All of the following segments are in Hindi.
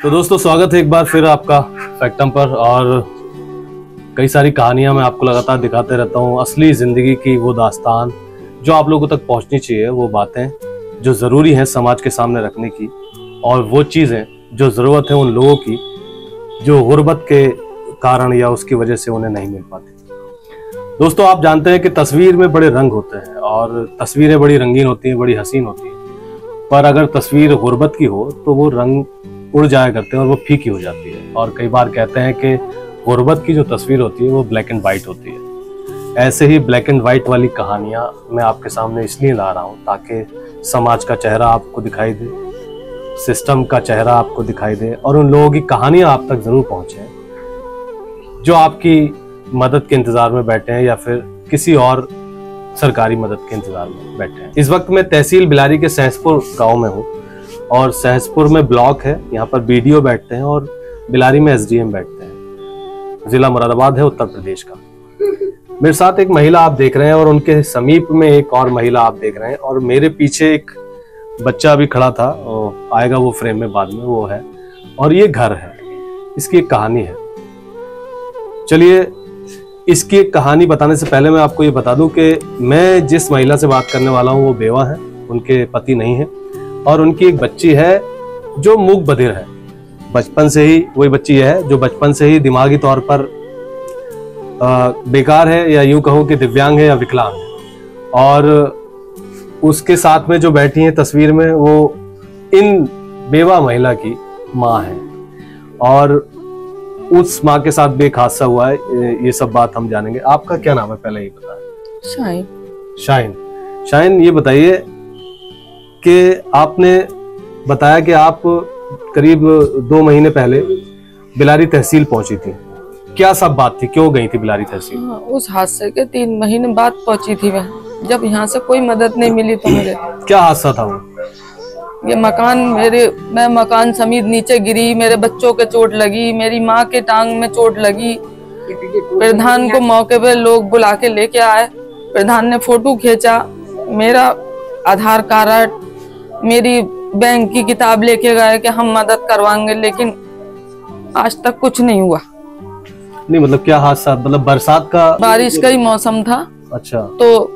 तो दोस्तों स्वागत है एक बार फिर आपका फैक्टम पर। और कई सारी कहानियां मैं आपको लगातार दिखाते रहता हूं, असली ज़िंदगी की वो दास्तान जो आप लोगों तक पहुंचनी चाहिए, वो बातें जो ज़रूरी हैं समाज के सामने रखने की, और वो चीज़ें जो ज़रूरत है उन लोगों की जो गुर्बत के कारण या उसकी वजह से उन्हें नहीं मिल पाती। दोस्तों आप जानते हैं कि तस्वीर में बड़े रंग होते हैं और तस्वीरें बड़ी रंगीन होती हैं, बड़ी हसीन होती हैं, पर अगर तस्वीर गुर्बत की हो तो वो रंग उड़ जाया करते हैं और वो फीकी हो जाती है। और कई बार कहते हैं कि गुर्बत की जो तस्वीर होती है वो ब्लैक एंड वाइट होती है। ऐसे ही ब्लैक एंड वाइट वाली कहानियां मैं आपके सामने इसलिए ला रहा हूं ताकि समाज का चेहरा आपको दिखाई दे, सिस्टम का चेहरा आपको दिखाई दे, और उन लोगों की कहानियां आप तक जरूर पहुंचे जो आपकी मदद के इंतजार में बैठे हैं या फिर किसी और सरकारी मदद के इंतजार में बैठे हैं। इस वक्त मैं तहसील बिलारी के सहसपुर गांव में हूँ और सहसपुर में ब्लॉक है, यहाँ पर बीडीओ बैठते हैं और बिलारी में एसडीएम बैठते हैं। जिला मुरादाबाद है, उत्तर प्रदेश का। मेरे साथ एक महिला आप देख रहे हैं और उनके समीप में एक और महिला आप देख रहे हैं, और मेरे पीछे एक बच्चा भी खड़ा था, और आएगा वो फ्रेम में बाद में, वो है। और ये घर है, इसकी एक कहानी है। चलिए इसकी एक कहानी बताने से पहले मैं आपको ये बता दूं कि मैं जिस महिला से बात करने वाला हूं वो बेवा है, उनके पति नहीं है, और उनकी एक बच्ची है जो मूक बधिर है। बचपन से ही वही बच्ची है जो बचपन से ही दिमागी तौर पर बेकार है, या यूं कहूं कि दिव्यांग है या विकलांग है। और उसके साथ में जो बैठी है तस्वीर में, वो इन बेवा महिला की माँ है। और उस माँ के साथ भी एक हादसा हुआ है, ये सब बात हम जानेंगे। आपका क्या नाम है पहले ये बताएं। शाइन। शाइन, शाइन ये बताइए कि आपने बताया कि आप करीब 2 महीने पहले बिलारी तहसील पहुंची थी। क्या सब बात थी, क्यों गई थी बिलारी तहसील? उस हादसे के 3 महीने बाद पहुंची थी मैं, जब यहाँ से कोई मदद नहीं मिली तो मुझे। क्या हादसा था वो? ये मैं मकान समेत नीचे गिरी, मेरे बच्चों के चोट लगी, मेरी माँ के टांग में चोट लगी। प्रधान को मौके पे लोग बुला के लेके आए, प्रधान ने फोटो खींचा, मेरा आधार कार्ड, मेरी बैंक की किताब लेके गए कि हम मदद करवाएंगे, लेकिन आज तक कुछ नहीं हुआ। नहीं मतलब क्या हादसा, मतलब बरसात का, बारिश का ही मौसम था। अच्छा। तो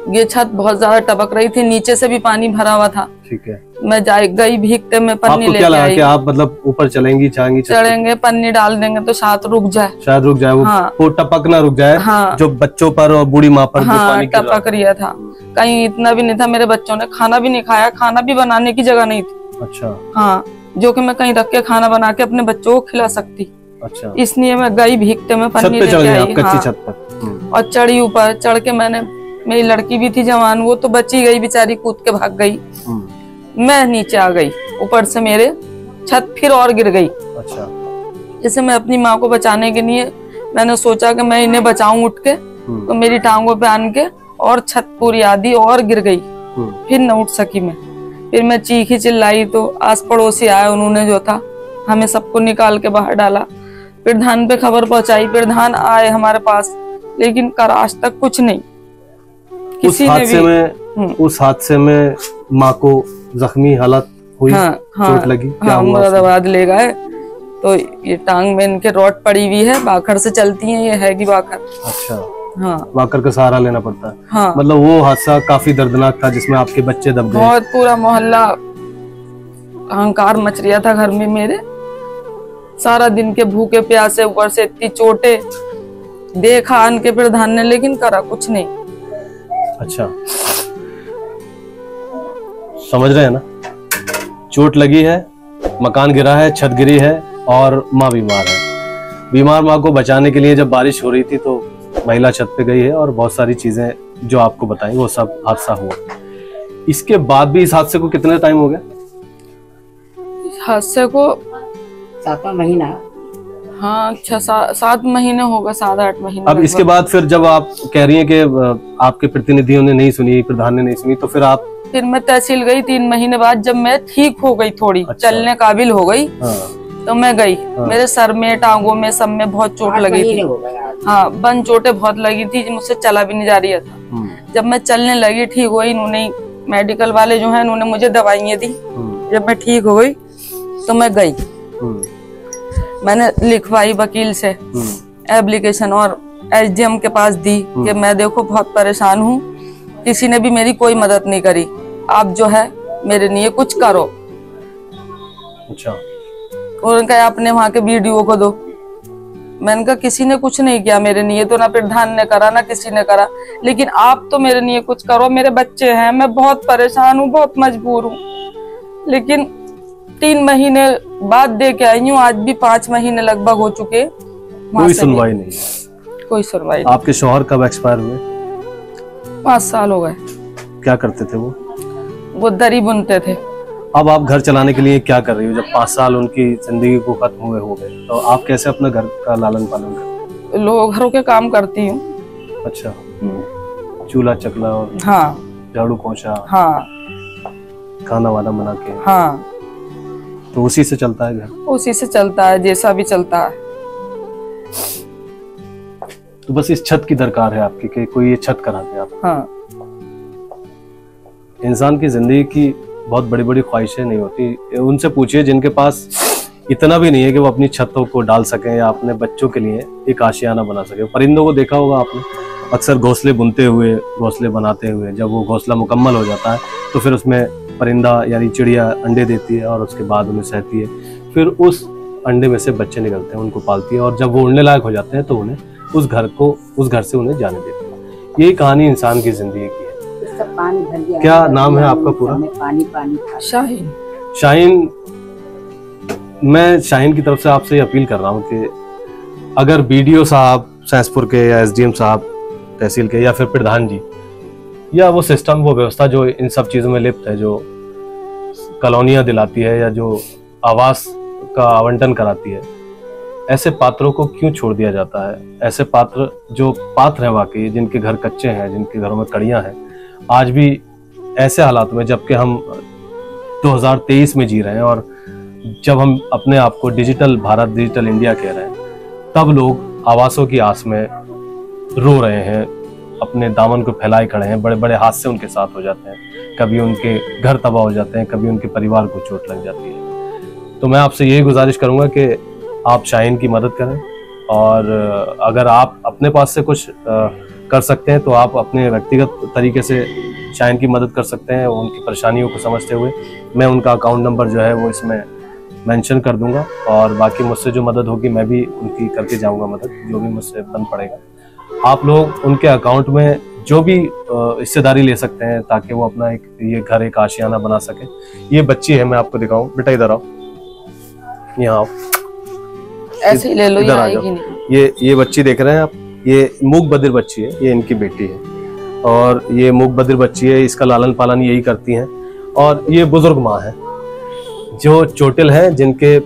ये छत बहुत ज्यादा टपक रही थी, नीचे से भी पानी भरा हुआ था। ठीक है। मैं गई भीगते में पन्नी लेके आई। क्या लगा कि आप मतलब ऊपर चलेंगी, चढ़ेंगे, पन्नी डाल देंगे तो शायद रुक जाए, वो हाँ। वो टपक ना रुक जाए। हाँ। जो बच्चों पर और बूढ़ी माँ पर हाँ, पानी टपक रहा था। कहीं इतना भी नहीं था, मेरे बच्चों ने खाना भी नहीं खाया, खाना भी बनाने की जगह नहीं थी। अच्छा। हाँ, जो कि मैं कहीं रख के खाना बना के अपने बच्चों को खिला सकती। अच्छा। इसलिए मैं गई भीगते में पन्नी लेके आई। कच्ची छत पर। और चढ़ी ऊपर, चढ़ के मेरी लड़की भी थी जवान, वो तो बची गई बेचारी, कूद के भाग गई। मैं नीचे आ गई, ऊपर से मेरे छत फिर और गिर गई। अच्छा। जैसे मैं अपनी माँ को बचाने के लिए मैंने सोचा कि मैं इन्हें बचाऊं उठ के, तो मेरी टांगों पे आन के और छत पूरी आधी और गिर गई। फिर न उठ सकी मैं। फिर मैं चीखी चिल्लाई तो आस पड़ोसी आए, उन्होंने जो था हमें सबको निकाल के बाहर डाला। प्रधान पे खबर पहुंचाई, प्रधान आए हमारे पास, लेकिन कर आज तक कुछ नहीं। किसी ने भी उस हादसे में माँ को जख्मी हालत हुई। हाँ, चोट लगी। हाँ, मुरादाबाद ले गए तो ये टांग में इनके रॉड पड़ी हुई है, बाखर से चलती है, ये हैगी बाखर। अच्छा। हाँ, बाखर का सहारा लेना पड़ता है। हाँ। मतलब वो हादसा काफी दर्दनाक था जिसमें आपके बच्चे दब गए। बहुत, पूरा मोहल्ला अहंकार मच रहा था घर में मेरे। सारा दिन के भूखे प्यासे, ऊपर से इतनी चोटें देखा आन के प्रधान ने, लेकिन करा कुछ नहीं। अच्छा, समझ रहे हैं ना? चोट लगी है, मकान गिरा है, छत गिरी है और माँ बीमार है। बीमार माँ को बचाने के लिए जब बारिश हो रही थी तो महिला छत पे गई है, और बहुत सारी चीजें जो आपको बताई वो सब हादसा हुआ। इसके बाद भी इस हादसे को कितने टाइम हो गया? हादसे को 7 महीना। हाँ, 6-7 महीने होगा, 7-8 महीने। अब इसके बाद फिर जब आप कह रही हैं कि आपके प्रतिनिधियों ने नहीं सुनी, प्रधान ने नहीं सुनी, तो फिर मैं तहसील गई 3 महीने बाद, जब मैं ठीक हो गई, थोड़ी अच्छा। चलने काबिल हो गई। हाँ। तो मैं गई। हाँ। मेरे सर में, टांगों में, सब में बहुत चोट लगी थी। हाँ, बंद चोटें बहुत लगी थी, मुझसे चला भी नहीं जा रहा था। जब मैं चलने लगी, ठीक हुई, इन्होंने मेडिकल वाले जो है, इन्होंने मुझे दवाइयाँ दी। जब मैं ठीक हो गई तो मैं गई मैंने लिखवाई वकील से एप्लीकेशन और एसडीएम के पास दी कि मैं देखो बहुत परेशान हूँ, किसी ने भी मेरी कोई मदद नहीं करी, आप जो है मेरे लिए कुछ करो। अच्छा। और उनका अपने वहाँ के वीडियो को दो। मैंने कहा किसी ने कुछ नहीं किया मेरे लिए, तो ना प्रधान ने करा ना किसी ने करा, लेकिन आप तो मेरे लिए कुछ करो, मेरे बच्चे हैं, मैं बहुत परेशान हूँ, बहुत मजबूर हूँ। लेकिन 3 महीने बाद दे के आई हूँ, आज भी 5 महीने लगभग हो चुके, कोई सुनवाई नहीं। कोई सुनवाई। आपके शौहर कब एक्सपायर हुए? 5 साल हो गए। क्या करते थे वो दरी बुनते थे। अब आप घर चलाने के लिए क्या कर रही हो? जब 5 साल उनकी जिंदगी को खत्म हुए हो गए, तो आप कैसे अपना घर का लालन पालन करते? लोग घरों के काम करती हूँ। अच्छा। चूल्हा चकला और हाँ, झाड़ू पोछा, हाँ, खाना वाना बना के, हाँ, तो उसी से चलता है घर? उसी से चलता है, जैसा भी चलता है। तो बस इस छत की दरकार है आपकी कि कोई ये छत करा दे आप। हाँ। इंसान की जिंदगी की बहुत बड़ी बड़ी ख्वाहिशें नहीं होती, उनसे पूछिए जिनके पास इतना भी नहीं है कि वो अपनी छतों को डाल सकें या अपने बच्चों के लिए एक आशियाना बना सके। परिंदों को देखा होगा आपने, अक्सर घोंसले बुनते हुए, घोंसले बनाते हुए, जब वो घोंसला मुकम्मल हो जाता है तो फिर उसमें परिंदा यानी चिड़िया अंडे देती है और उसके बाद उन्हें सहती है, फिर उस अंडे में से बच्चे निकलते हैं, उनको पालती है और जब वो उड़ने लायक हो जाते हैं तो उन्हें उस घर से उन्हें जाने देती है। यही कहानी इंसान की जिंदगी की है। पानी भर गया। क्या नाम है आपका पूरा? पानी पानी था। शाहीन। शाहीन, मैं शाहीन की तरफ से आपसे ये अपील कर रहा हूँ कि अगर बीडीओ साहब सैंसपुर के या एसडीएम साहब तहसील के या फिर प्रधान जी या वो सिस्टम, वो व्यवस्था जो इन सब चीज़ों में लिप्त है, जो कॉलोनियाँ दिलाती है या जो आवास का आवंटन कराती है, ऐसे पात्रों को क्यों छोड़ दिया जाता है? ऐसे पात्र जो पात्र हैं वाकई, जिनके घर कच्चे हैं, जिनके घरों में कड़ियाँ हैं, आज भी ऐसे हालात में, जबकि हम 2023 में जी रहे हैं और जब हम अपने आप को डिजिटल भारत, डिजिटल इंडिया कह रहे हैं, तब लोग आवासों की आस में रो रहे हैं, अपने दामन को फैलाए खड़े हैं, बड़े बड़े हादसे उनके साथ हो जाते हैं, कभी उनके घर तबाह हो जाते हैं, कभी उनके परिवार को चोट लग जाती है। तो मैं आपसे यही गुजारिश करूंगा कि आप शाहीन की मदद करें और अगर आप अपने पास से कुछ कर सकते हैं तो आप अपने व्यक्तिगत तरीके से शाहीन की मदद कर सकते हैं, उनकी परेशानियों को समझते हुए। मैं उनका अकाउंट नंबर जो है वो इसमें मेंशन कर दूंगा और बाकी मुझसे जो मदद होगी मैं भी उनकी करके जाऊंगा मदद, जो भी मुझसे बन पड़ेगा। आप लोग उनके अकाउंट में जो भी हिस्सेदारी ले सकते हैं ताकि वो अपना एक ये घर, एक आशियाना बना सके। ये बच्ची है, मैं आपको दिखाऊं, बेटा इधर आओ, यहाँ आओ, ऐसे ही ले लो, ये आएगी नहीं। ये बच्ची देख रहे हैं आप, ये मूक बधिर बच्ची है, ये इनकी बेटी है और ये मूक बधिर बच्ची है, इसका लालन पालन यही करती हैं। और ये बुजुर्ग माँ है जो चोटिल है, जिनके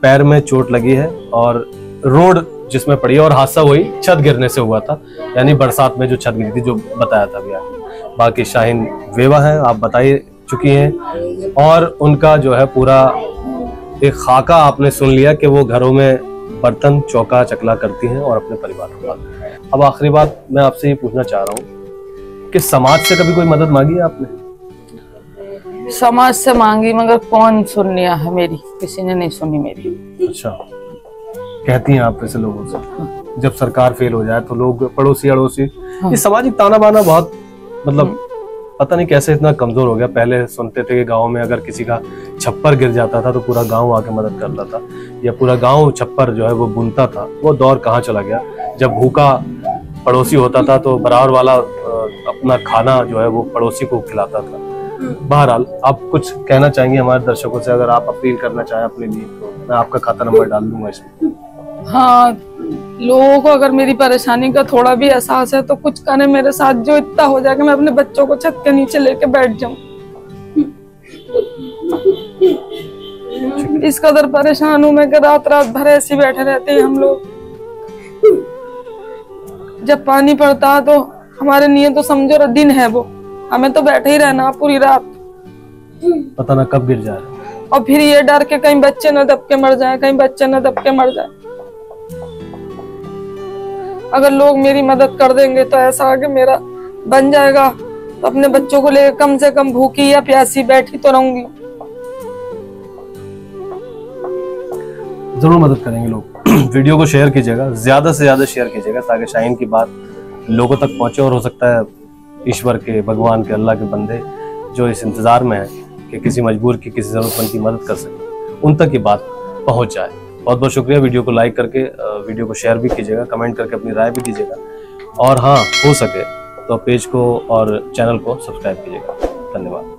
पैर में चोट लगी है और रोड जिसमें पड़ी है, और हादसा वही छत गिरने से हुआ था, यानी बरसात में जो छत गिरी थी, जो बताया था अभी आगे। बाकी शाहीन वेवा है, आप बता ही चुकी हैं, और उनका जो है पूरा एक खाका आपने सुन लिया कि वो घरों में बर्तन चौका चकला करती हैं और अपने परिवार को पालती हैं। अब आखिरी बात मैं आपसे ये पूछना चाह रहा हूँ कि समाज से कभी कोई मदद मांगी है आपने? समाज से मांगी, मगर कौन सुन लिया है मेरी, किसी ने नहीं सुनी मेरी। अच्छा, कहती हैं आप ऐसे लोगों से जब सरकार फेल हो जाए तो लोग पड़ोसी अड़ोसी, ये सामाजिक ताना बाना बहुत, मतलब पता नहीं कैसे इतना कमजोर हो गया। पहले सुनते थे कि गांव में अगर किसी का छप्पर गिर जाता था तो पूरा गांव आके मदद करता था, या पूरा गांव छप्पर जो है वो बुनता था। वो दौर कहाँ चला गया? जब भूखा पड़ोसी होता था तो बराबर वाला अपना खाना जो है वो पड़ोसी को खिलाता था। बहरहाल, आप कुछ कहना चाहेंगे हमारे दर्शकों से? अगर आप अपील करना चाहें अपने लिए तो मैं आपका खाता नंबर डाल दूंगा इसमें। हाँ, लोगों को अगर मेरी परेशानी का थोड़ा भी एहसास है तो कुछ करें मेरे साथ, जो इतना हो जाए कि मैं अपने बच्चों को छत के नीचे लेके बैठ जाऊं। इस कदर परेशान हूं मैं कि रात रात भर ऐसे बैठे रहते हैं हम लोग। जब पानी पड़ता है तो हमारे लिए तो समझो दिन है वो, हमें तो बैठे ही रहना पूरी रात, पता ना कब गिर जाए। और फिर ये डर के कहीं बच्चे न दब के मर जाए, कहीं बच्चे न दब के मर जाए। अगर लोग मेरी मदद कर देंगे तो ऐसा आगे मेरा बन जाएगा, तो अपने बच्चों को लेकर कम से कम भूखी या प्यासी बैठी तो रहूंगी। ज़रूर मदद करेंगे लोग। वीडियो को शेयर कीजिएगा, ज़्यादा से ज़्यादा शेयर कीजिएगा ताकि शाहीन की बात लोगों तक पहुँचे, और हो सकता है ईश्वर के, भगवान के, अल्लाह के बंदे जो इस इंतज़ार में हैं कि किसी मजबूर की, किसी ज़रूरतमंद की मदद कर सकें, उन तक ये बात पहुँच जाए। बहुत बहुत शुक्रिया। वीडियो को लाइक करके वीडियो को शेयर भी कीजिएगा, कमेंट करके अपनी राय भी दीजिएगा, और हाँ हो सके तो पेज को और चैनल को सब्सक्राइब कीजिएगा। धन्यवाद।